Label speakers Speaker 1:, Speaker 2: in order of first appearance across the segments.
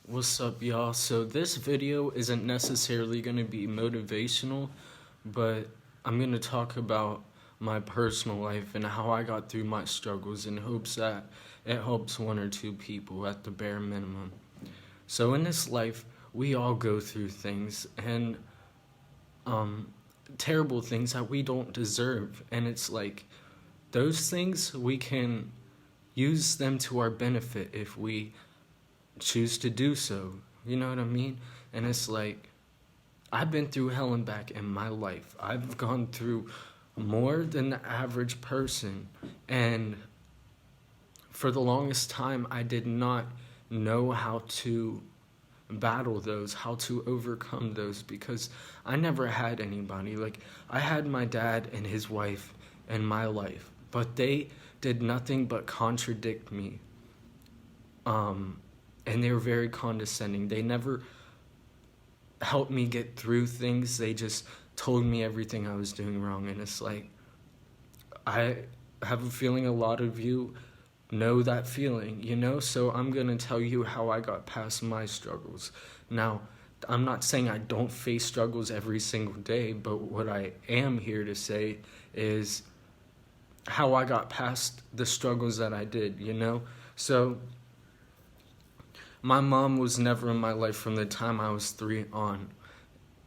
Speaker 1: What's up, y'all? So this video isn't necessarily going to be motivational, but I'm going to talk about my personal life and how I got through my struggles in hopes that it helps one or two people at the bare minimum. So in this life, we all go through things and terrible things that we don't deserve. And it's like those things, we can use them to our benefit if we choose to do so. You know what I mean? And it's like, I've been through hell and back in my life. I've gone through more than the average person. And for the longest time, I did not know how to battle those, how to overcome those, because I never had anybody. Like, I had my dad and his wife in my life, but they did nothing but contradict me. And they were very condescending. They never helped me get through things. They just told me everything I was doing wrong. And it's like, I have a feeling a lot of you know that feeling, you know? So I'm going to tell you how I got past my struggles. Now, I'm not saying I don't face struggles every single day, but what I am here to say is how I got past the struggles that I did, you know? So my mom was never in my life from the time I was 3 on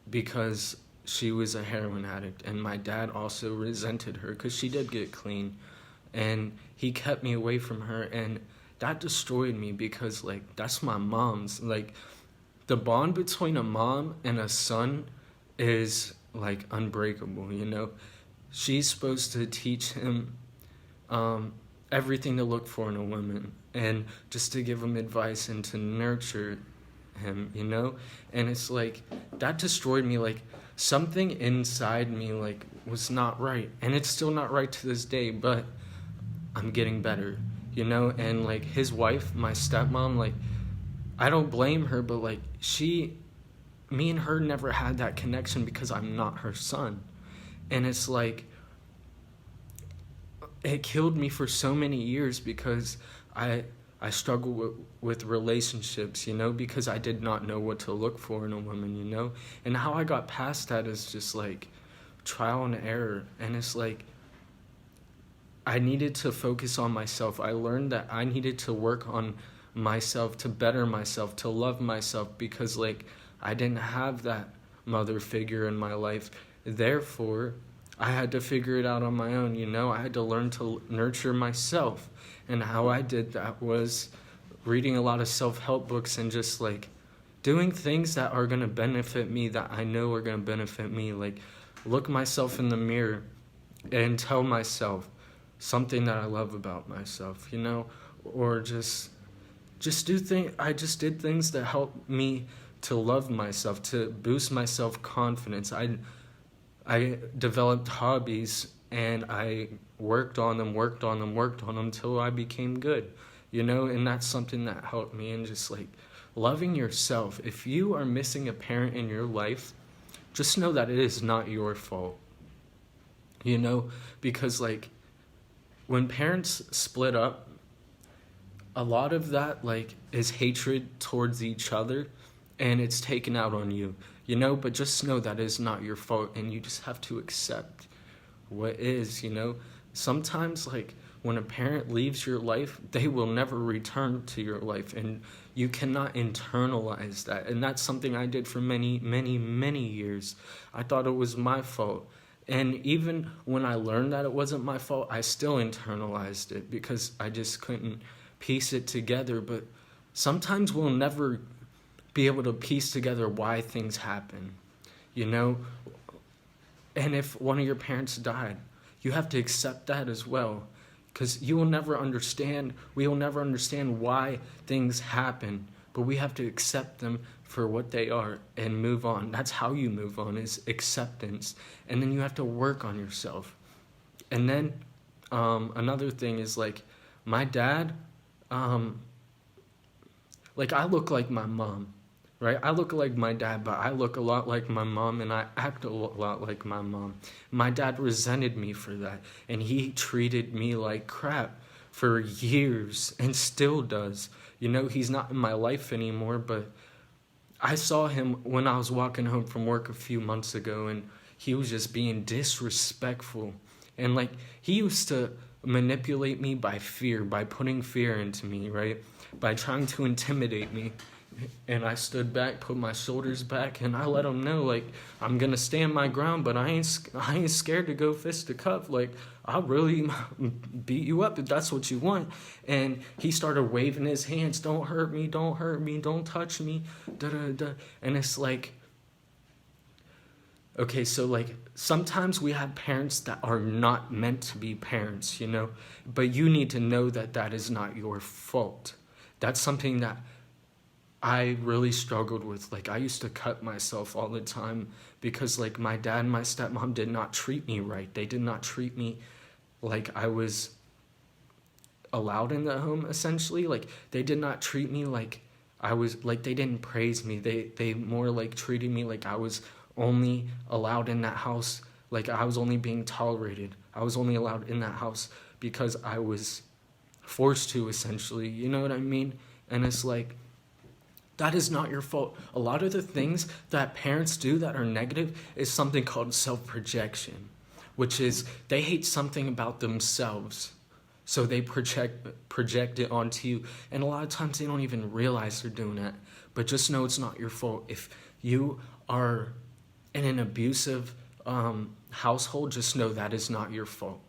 Speaker 1: because she was a heroin addict, and my dad also resented her because she did get clean, and he kept me away from her, and that destroyed me because, like, that's my mom's. Like, the bond between a mom and a son is, like, unbreakable, you know? She's supposed to teach him everything to look for in a woman, and just to give him advice and to nurture him, you know? And it's like, that destroyed me. Like, something inside me, like, was not right, and it's still not right to this day, but I'm getting better, you know? And, like, his wife, my stepmom, like, I don't blame her, but, like, me and her never had that connection because I'm not her son. And it's like, it killed me for so many years because I struggled with relationships, you know, because I did not know what to look for in a woman, you know? And how I got past that is just, like, trial and error. And it's like, I needed to focus on myself. I learned that I needed to work on myself, to better myself, to love myself, because, like, I didn't have that mother figure in my life. Therefore, I had to figure it out on my own, you know? I had to learn to nurture myself. And how I did that was reading a lot of self-help books and just, like, doing things that are going to benefit me, that I know are going to benefit me. Like, look myself in the mirror and tell myself something that I love about myself, you know? Or just do things. I just did things that helped me to love myself, to boost my self-confidence. I developed hobbies, and I worked on them till I became good, you know? And that's something that helped me. And just, like, loving yourself. If you are missing a parent in your life, just know that it is not your fault, you know? Because, like, when parents split up, a lot of that, like, is hatred towards each other, and it's taken out on you, you know? But just know that is not your fault, and you just have to accept what is, you know? Sometimes, like, when a parent leaves your life, they will never return to your life, and you cannot internalize that. And that's something I did for many, many, many years. I thought it was my fault. And even when I learned that it wasn't my fault, I still internalized it because I just couldn't piece it together. But sometimes we'll never be able to piece together why things happen, you know? And if one of your parents died, you have to accept that as well, because we will never understand why things happen, but we have to accept them for what they are and move on. That's how you move on, is acceptance. And then you have to work on yourself. And then another thing is, like, my dad, like, I look like my mom, right? I look like my dad, but I look a lot like my mom, and I act a lot like my mom. My dad resented me for that, and he treated me like crap for years, and still does, You know, he's not in my life anymore, but I saw him when I was walking home from work a few months ago, and he was just being disrespectful. And like, he used to manipulate me by fear, by putting fear into me, right? By trying to intimidate me. And I stood back, put my shoulders back, and I let him know, like, I'm gonna stand my ground, but I ain't scared to go fist to cuff. Like, I'll really beat you up if that's what you want. And he started waving his hands, don't hurt me, don't hurt me, don't touch me, da da da. And it's like, okay, so like, sometimes we have parents that are not meant to be parents, you know, but you need to know that that is not your fault. That's something that I really struggled with. Like, I used to cut myself all the time because, like, my dad and my stepmom did not treat me right. They did not treat me like I was allowed in the home, essentially. Like, they did not treat me like I was, like, they didn't praise me. They more, like, treated me like I was only allowed in that house. Like, I was only being tolerated. I was only allowed in that house because I was forced to, essentially. You know what I mean? And it's like, that is not your fault. A lot of the things that parents do that are negative is something called self-projection, which is they hate something about themselves, so they project it onto you. And a lot of times they don't even realize they're doing that. But just know it's not your fault. If you are in an abusive household, just know that is not your fault.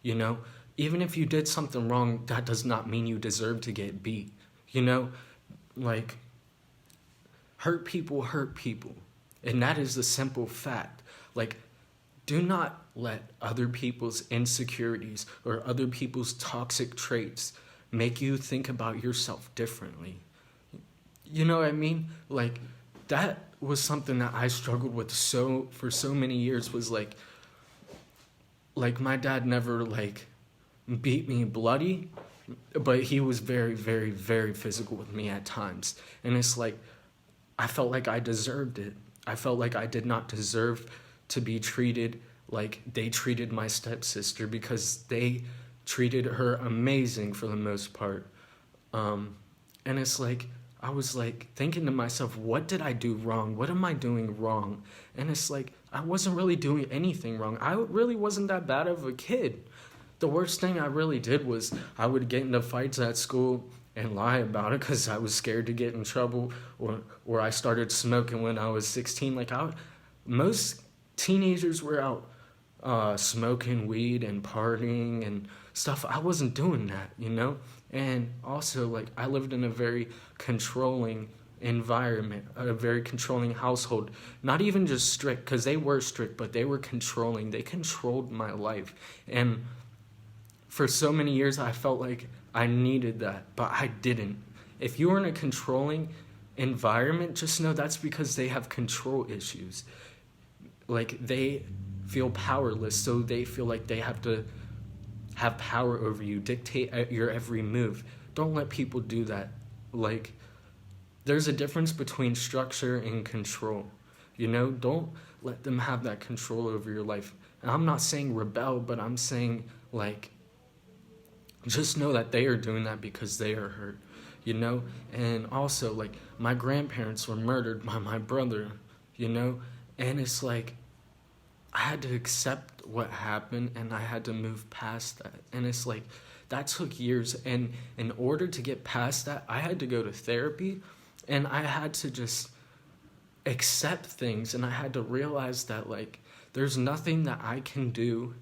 Speaker 1: You know, even if you did something wrong, that does not mean you deserve to get beat. You know, like, hurt people, and that is the simple fact. Like, do not let other people's insecurities or other people's toxic traits make you think about yourself differently. You know what I mean? Like, that was something that I struggled with for so many years, was like my dad never, like, beat me bloody, but he was very, very, very physical with me at times. And it's like, I felt like I deserved it. I felt like I did not deserve to be treated like they treated my stepsister, because they treated her amazing for the most part. And it's like, I was like thinking to myself, what did I do wrong? What am I doing wrong? And it's like, I wasn't really doing anything wrong. I really wasn't that bad of a kid. The worst thing I really did was I would get into fights at school and lie about it because I was scared to get in trouble, or I started smoking when I was 16. Like, most teenagers were out smoking weed and partying and stuff. I wasn't doing that, you know? And also, like, I lived in a very controlling environment, a very controlling household. Not even just strict, because they were strict, but they were controlling. They controlled my life. And for so many years, I felt like I needed that, but I didn't. If you're in a controlling environment, just know that's because they have control issues. Like, they feel powerless, so they feel like they have to have power over you, dictate your every move. Don't let people do that. Like, there's a difference between structure and control. You know, don't let them have that control over your life. And I'm not saying rebel, but I'm saying, like, just know that they are doing that because they are hurt, you know? And also, like, my grandparents were murdered by my brother, you know? And it's like, I had to accept what happened, and I had to move past that. And it's like, that took years. And in order to get past that, I had to go to therapy, and I had to just accept things. And I had to realize that, like, there's nothing that I can do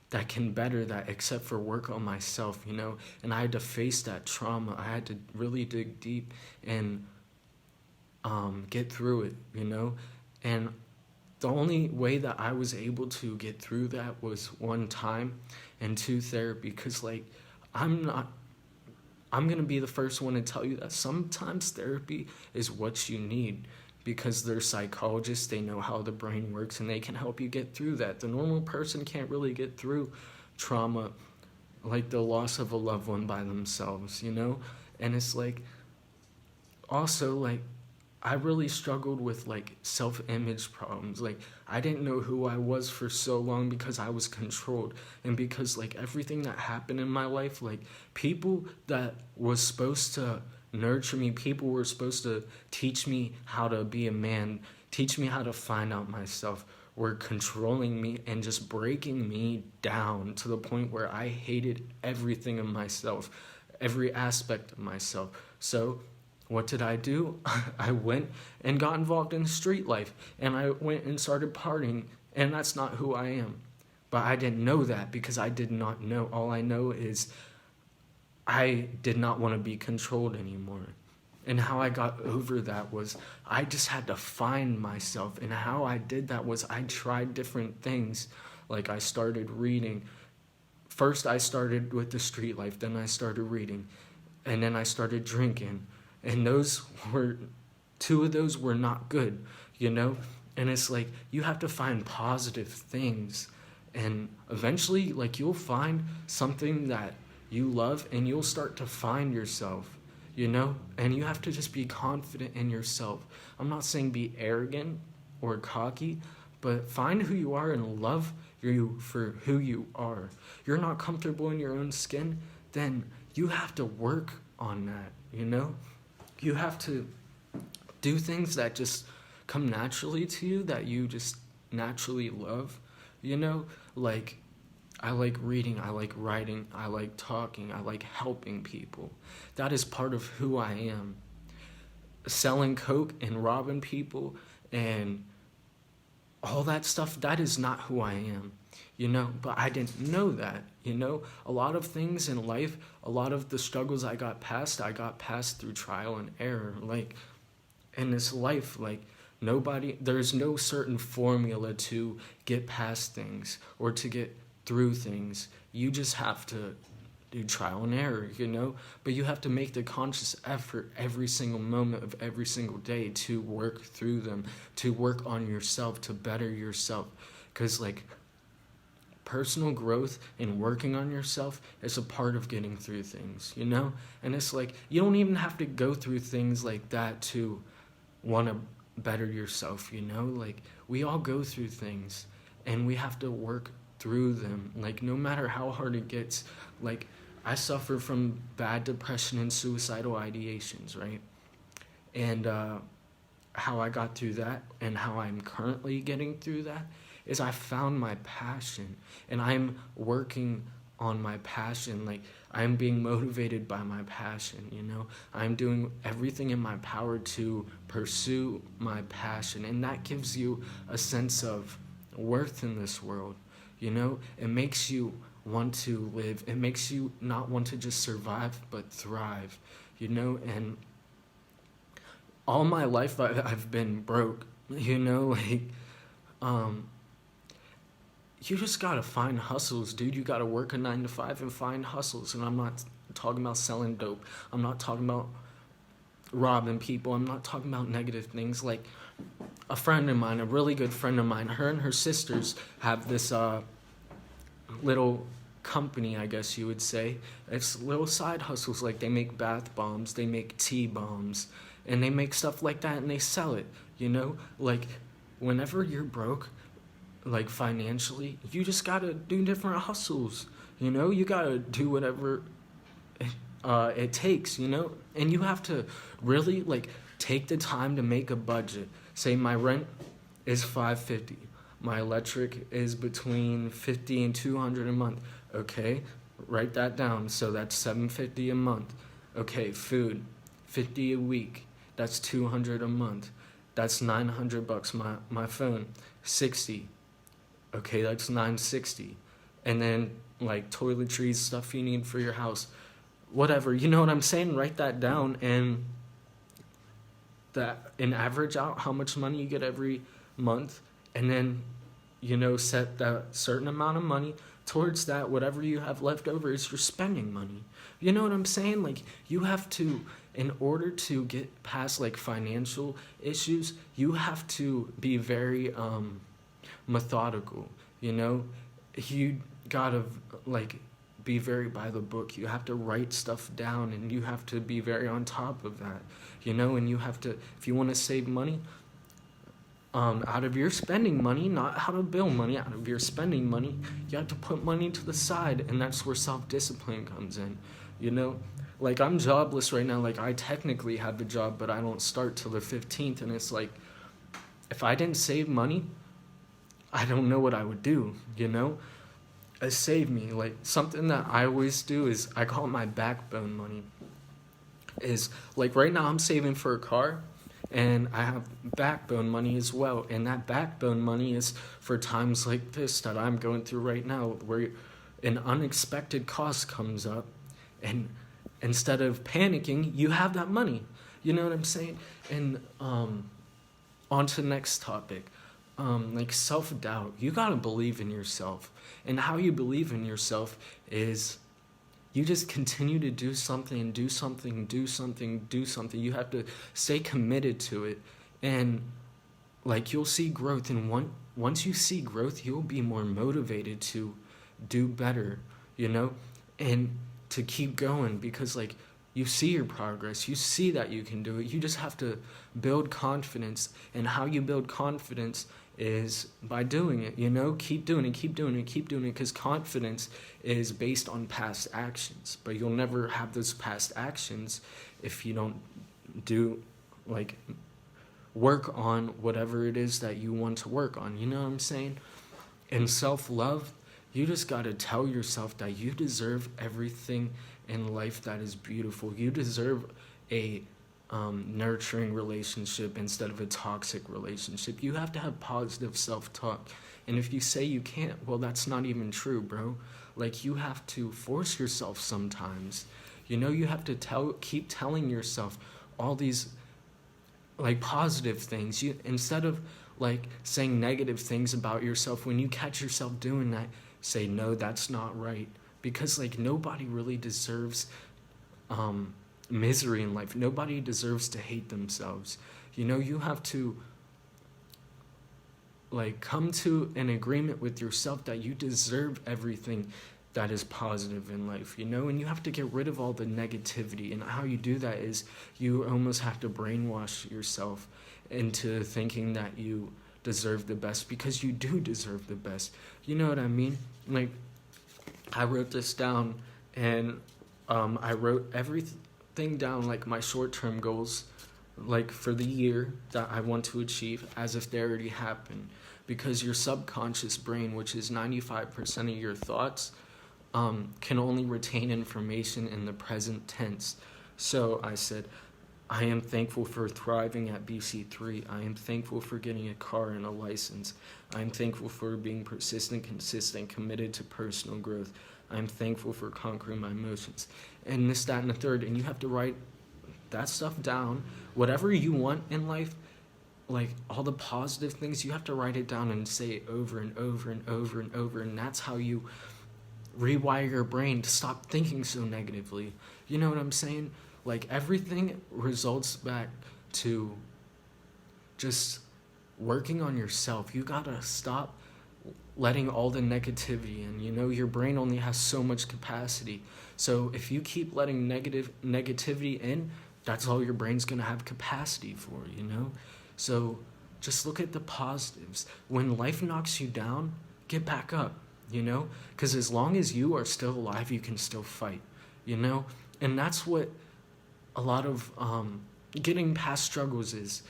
Speaker 1: that can better that except for work on myself, you know? And I had to face that trauma. I had to really dig deep and get through it, you know? And the only way that I was able to get through that was, 1, time, and 2, therapy. Because, like, I'm going to be the first one to tell you that sometimes therapy is what you need, because they're psychologists, they know how the brain works, and they can help you get through that. The normal person can't really get through trauma, like the loss of a loved one, by themselves, you know? And it's like, also, like, I really struggled with, like, self-image problems. Like, I didn't know who I was for so long because I was controlled. And because, like, everything that happened in my life, like, people that was supposed to nurture me. People were supposed to teach me how to be a man, teach me how to find out myself, were controlling me and just breaking me down to the point where I hated everything of myself, every aspect of myself. So what did I do? I went and got involved in street life, and I went and started partying, and that's not who I am. But I didn't know that because I did not know. All I know is I did not want to be controlled anymore. And how I got over that was I just had to find myself. And how I did that was I tried different things. Like I started reading. First I started with the street life, then I started reading, and then I started drinking. And two of those were not good, you know? And it's like you have to find positive things. And eventually, like, you'll find something that you love and you'll start to find yourself, you know? And you have to just be confident in yourself. I'm not saying be arrogant or cocky, but find who you are and love you for who you are. You're not comfortable in your own skin, then you have to work on that, you know? You have to do things that just come naturally to you, that you just naturally love, you know? Like, I like reading, I like writing, I like talking, I like helping people. That is part of who I am. Selling coke and robbing people and all that stuff, that is not who I am, you know? But I didn't know that, you know? A lot of things in life, a lot of the struggles I got past through trial and error. Like, in this life, like, there's no certain formula to get past things or to get through things. You just have to do trial and error, you know? But you have to make the conscious effort every single moment of every single day to work through them, to work on yourself, to better yourself. Because, like, personal growth and working on yourself is a part of getting through things, you know? And it's like, you don't even have to go through things like that to want to better yourself, you know? Like, we all go through things and we have to work through them. Like, no matter how hard it gets. Like, I suffer from bad depression and suicidal ideations, right? And how I got through that and how I'm currently getting through that is I found my passion, and I'm working on my passion. Like, I'm being motivated by my passion, you know? I'm doing everything in my power to pursue my passion, and that gives you a sense of worth in this world, you know? It makes you want to live. It makes you not want to just survive, but thrive, you know? And all my life I've been broke, you know? Like, you just gotta find hustles, dude. You gotta work a 9 to 5 and find hustles. And I'm not talking about selling dope. I'm not talking about robbing people. I'm not talking about negative things. Like, a friend of mine, a really good friend of mine, her and her sisters have this little company, I guess you would say. It's little side hustles. Like, they make bath bombs, they make tea bombs, and they make stuff like that and they sell it, you know? Like, whenever you're broke, like, financially, you just gotta do different hustles, you know? You gotta do whatever it takes, you know? And you have to really, like, take the time to make a budget. Say my rent is $550. My electric is between $50 and $200 a month. Okay, write that down. So that's $750 a month. Okay, food, $50 a week. That's $200 a month. That's $900. My phone, $60. Okay, that's $960. And then, like, toiletries, stuff you need for your house, whatever. You know what I'm saying? Write that down and average out how much money you get every month, and then, you know, set that certain amount of money towards that. Whatever you have left over is your spending money. You know what I'm saying? Like, you have to, in order to get past, like, financial issues, you have to be very methodical, you know? You gotta, like, be very by the book. You have to write stuff down, and you have to be very on top of that, you know? And you have to, if you want to save money, out of your spending money, not how to bill money, out of your spending money, you have to put money to the side, and that's where self-discipline comes in, you know? Like, I'm jobless right now. Like, I technically have a job, but I don't start till the 15th. And it's like, if I didn't save money, I don't know what I would do, you know? It saved me. Like, something that I always do is I call it my backbone money. Is like right now I'm saving for a car, and I have backbone money as well. And that backbone money is for times like this that I'm going through right now, where an unexpected cost comes up, and instead of panicking, you have that money. You know what I'm saying? And on to the next topic. Like self-doubt. You gotta believe in yourself. And how you believe in yourself is you just continue to do something, do something, do something, do something. You have to stay committed to it. And like you'll see growth. And once you see growth, you'll be more motivated to do better, you know? And to keep going, because like you see your progress, you see that you can do it. You just have to build confidence. And how you build confidence is by doing it, you know? Keep doing it, keep doing it, keep doing it, because confidence is based on past actions. But you'll never have those past actions if you don't do, like, work on whatever it is that you want to work on, you know what I'm saying? And self-love, you just got to tell yourself that you deserve everything in life that is beautiful. You deserve a nurturing relationship instead of a toxic relationship. You have to have positive self-talk. And if you say you can't, well, that's not even true, bro. Like, you have to force yourself sometimes. You know, you have to keep telling yourself all these, like, positive things. You, instead of, like, saying negative things about yourself, when you catch yourself doing that, say, no, that's not right. Because, like, nobody really deserves misery in life. Nobody deserves to hate themselves. You know, you have to, like, come to an agreement with yourself that you deserve everything that is positive in life, you know? And you have to get rid of all the negativity. And how you do that is you almost have to brainwash yourself into thinking that you deserve the best, because you do deserve the best. You know what I mean? Like, I wrote this down, and I wrote everything down, like my short-term goals, like for the year that I want to achieve, as if they already happened. Because your subconscious brain, which is 95% of your thoughts, can only retain information in the present tense. So I said, I am thankful for thriving at BC3. I am thankful for getting a car and a license. I am thankful for being persistent, consistent, committed to personal growth. I am thankful for conquering my emotions. And this, that, and the third. And you have to write that stuff down. Whatever you want in life, like all the positive things, you have to write it down and say it over and over and over and over. And that's how you rewire your brain to stop thinking so negatively. You know what I'm saying? Like, everything results back to just working on yourself. You gotta stop letting all the negativity in. You know, your brain only has so much capacity. So if you keep letting negativity in, that's all your brain's gonna have capacity for, you know? So just look at the positives. When life knocks you down, get back up, you know? Because as long as you are still alive, you can still fight, you know? And that's what a lot of getting past struggles is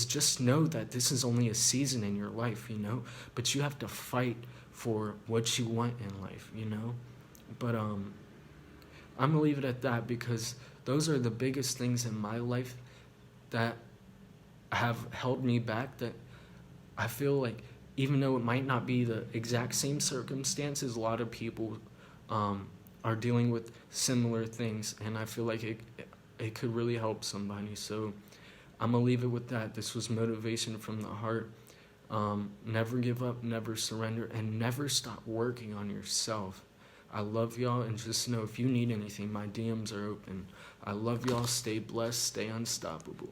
Speaker 1: just know that this is only a season in your life, you know? But you have to fight for what you want in life, you know? But I'm gonna leave it at that, because those are the biggest things in my life that have held me back, that I feel like, even though it might not be the exact same circumstances, a lot of people are dealing with similar things, and I feel like it could really help somebody. So I'm gonna leave it with that. This was motivation from the heart. Never give up, never surrender, and never stop working on yourself. I love y'all, and just know if you need anything, my DMs are open. I love y'all. Stay blessed, stay unstoppable.